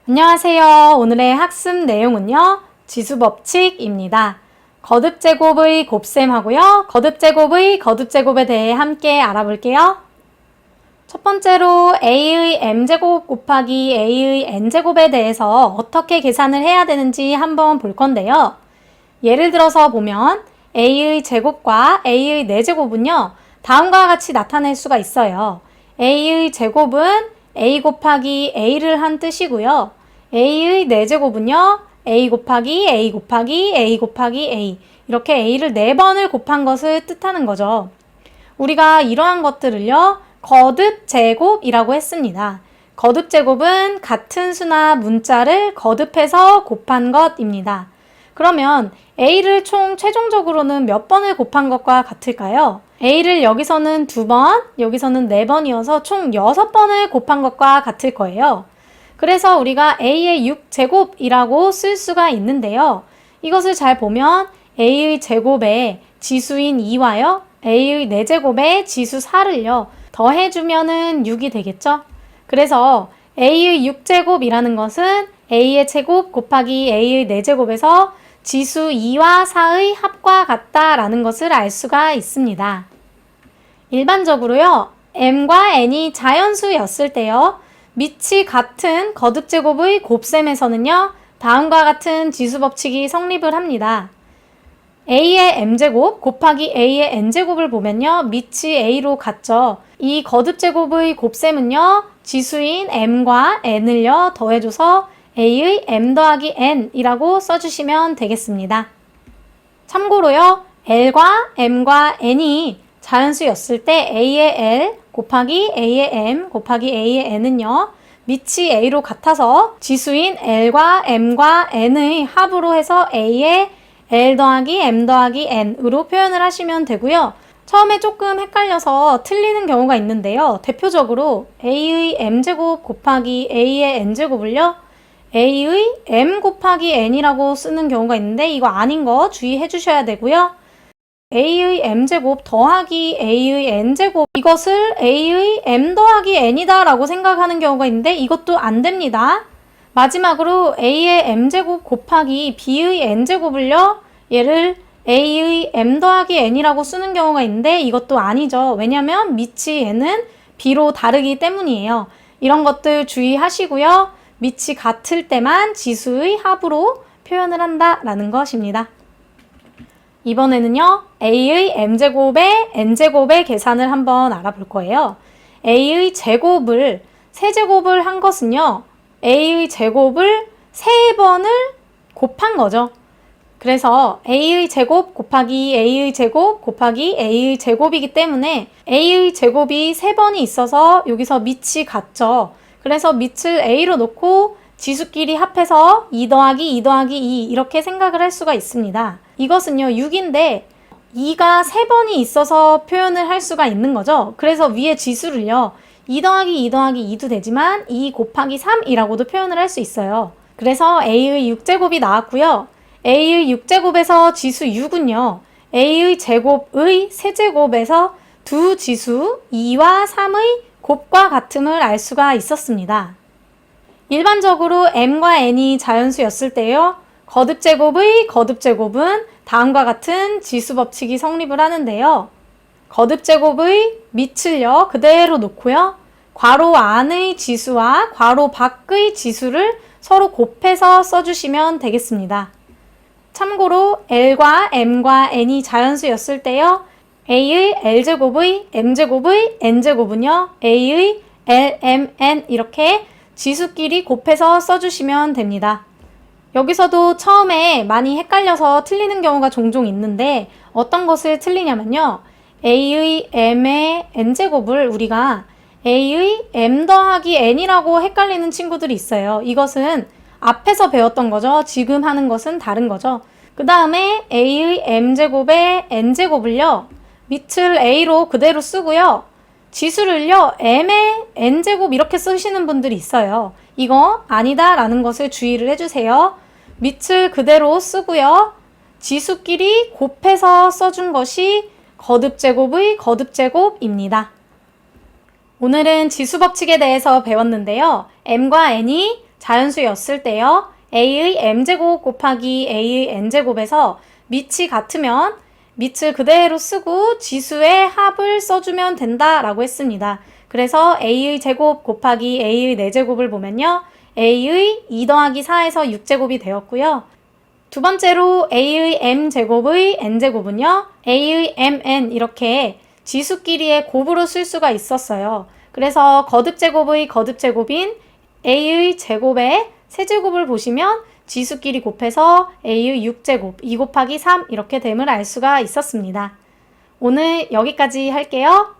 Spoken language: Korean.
안녕하세요. 오늘의 학습 내용은요. 지수법칙입니다. 거듭제곱의 곱셈하고요. 거듭제곱에 대해 함께 알아볼게요. 첫 번째로 a의 m제곱 곱하기 a의 n제곱에 대해서 어떻게 계산을 해야 되는지 한번 볼 건데요. 예를 들어서 보면 a의 제곱과 a의 4제곱은요. 다음과 같이 나타낼 수가 있어요. a의 제곱은 a 곱하기 a를 한 뜻이고요. a의 4제곱은요. a 곱하기 a 곱하기 a 곱하기 a 이렇게 a를 4번을 곱한 것을 뜻하는 거죠. 우리가 이러한 것들을요. 거듭제곱이라고 했습니다. 거듭제곱은 같은 수나 문자를 거듭해서 곱한 것입니다. 그러면 a를 총 최종적으로는 몇 번을 곱한 것과 같을까요? a를 여기서는 2번, 여기서는 4번이어서 총 6번을 곱한 것과 같을 거예요. 그래서 우리가 a의 6제곱이라고 쓸 수가 있는데요. 이것을 잘 보면 a의 제곱에 지수인 2와요. a의 4제곱에 지수 4를요. 더해주면은 6이 되겠죠? 그래서 a의 6제곱이라는 것은 a의 제곱 곱하기 a의 4제곱에서 지수 2와 4의 합과 같다라는 것을 알 수가 있습니다. 일반적으로요. m과 n이 자연수였을 때요. 밑이 같은 거듭제곱의 곱셈에서는요. 다음과 같은 지수법칙이 성립을 합니다. a의 m제곱 곱하기 a의 n제곱을 보면요. 밑이 a로 같죠. 이 거듭제곱의 곱셈은요. 지수인 m과 n을요. 더해줘서 a의 m 더하기 n이라고 써주시면 되겠습니다. 참고로요. l과 m과 n이 자연수였을 때 a의 l 곱하기 a의 m 곱하기 a의 n은요. 밑이 a로 같아서 지수인 l과 m과 n의 합으로 해서 a의 l 더하기 m 더하기 n으로 표현을 하시면 되고요. 처음에 조금 헷갈려서 틀리는 경우가 있는데요. 대표적으로 a의 m제곱 곱하기 a의 n제곱을요. a의 m 곱하기 n이라고 쓰는 경우가 있는데 이거 아닌 거 주의해 주셔야 되고요. a의 m제곱 더하기 a의 n제곱 이것을 a의 m 더하기 n이다 라고 생각하는 경우가 있는데 이것도 안 됩니다. 마지막으로 a의 m제곱 곱하기 b의 n제곱을요. 얘를 a의 m 더하기 n이라고 쓰는 경우가 있는데 이것도 아니죠. 왜냐면 밑이 n은 b로 다르기 때문이에요. 이런 것들 주의하시고요. 밑이 같을 때만 지수의 합으로 표현을 한다라는 것입니다. 이번에는요. a의 m제곱에 n제곱의 계산을 한번 알아볼 거예요. a의 제곱을 세제곱을 한 것은요. a의 제곱을 3번을 곱한 거죠. 그래서 a의 제곱 곱하기 a의 제곱 곱하기 a의 제곱이기 때문에 a의 제곱이 3번이 있어서 여기서 밑이 같죠. 그래서 밑을 a로 놓고 지수끼리 합해서 2 더하기 2 더하기 2 이렇게 생각을 할 수가 있습니다. 이것은요 6인데 2가 3번이 있어서 표현을 할 수가 있는 거죠. 그래서 위에 지수를요 2 더하기 2 더하기 2도 되지만 2 곱하기 3이라고도 표현을 할 수 있어요. 그래서 a의 6제곱이 나왔고요. a의 6제곱에서 지수 6은요. a의 제곱의 세제곱에서 두 지수 2와 3의 곱과 같음을 알 수가 있었습니다. 일반적으로 m과 n이 자연수였을 때요. 거듭제곱의 거듭제곱은 다음과 같은 지수법칙이 성립을 하는데요. 거듭제곱의 밑을요. 그대로 놓고요. 괄호 안의 지수와 괄호 밖의 지수를 서로 곱해서 써주시면 되겠습니다. 참고로 l과 m과 n이 자연수였을 때요. a의 l제곱의 m제곱의 n제곱은요. a의 l, m, n 이렇게 지수끼리 곱해서 써주시면 됩니다. 여기서도 처음에 많이 헷갈려서 틀리는 경우가 종종 있는데 어떤 것을 틀리냐면요. a의 m의 n제곱을 우리가 a의 m 더하기 n이라고 헷갈리는 친구들이 있어요. 이것은 앞에서 배웠던 거죠. 지금 하는 것은 다른 거죠. 그 다음에 a의 m제곱의 n제곱을요. 밑을 a로 그대로 쓰고요. 지수를요. m의 n제곱 이렇게 쓰시는 분들이 있어요. 이거 아니다 라는 것을 주의를 해주세요. 밑을 그대로 쓰고요. 지수끼리 곱해서 써준 것이 거듭제곱의 거듭제곱입니다. 오늘은 지수법칙에 대해서 배웠는데요. m과 n이 자연수였을 때요. a의 m제곱 곱하기 a의 n제곱에서 밑이 같으면 밑을 그대로 쓰고 지수의 합을 써주면 된다라고 했습니다. 그래서 a의 제곱 곱하기 a의 4제곱을 보면요. a의 2 더하기 4에서 6제곱이 되었고요. 두 번째로 a의 m제곱의 n제곱은요. a의 mn 이렇게 지수끼리의 곱으로 쓸 수가 있었어요. 그래서 거듭제곱의 거듭제곱인 a의 제곱의 세제곱을 보시면 지수끼리 곱해서 a의 6제곱, 2 곱하기 3 이렇게 됨을 알 수가 있었습니다. 오늘 여기까지 할게요.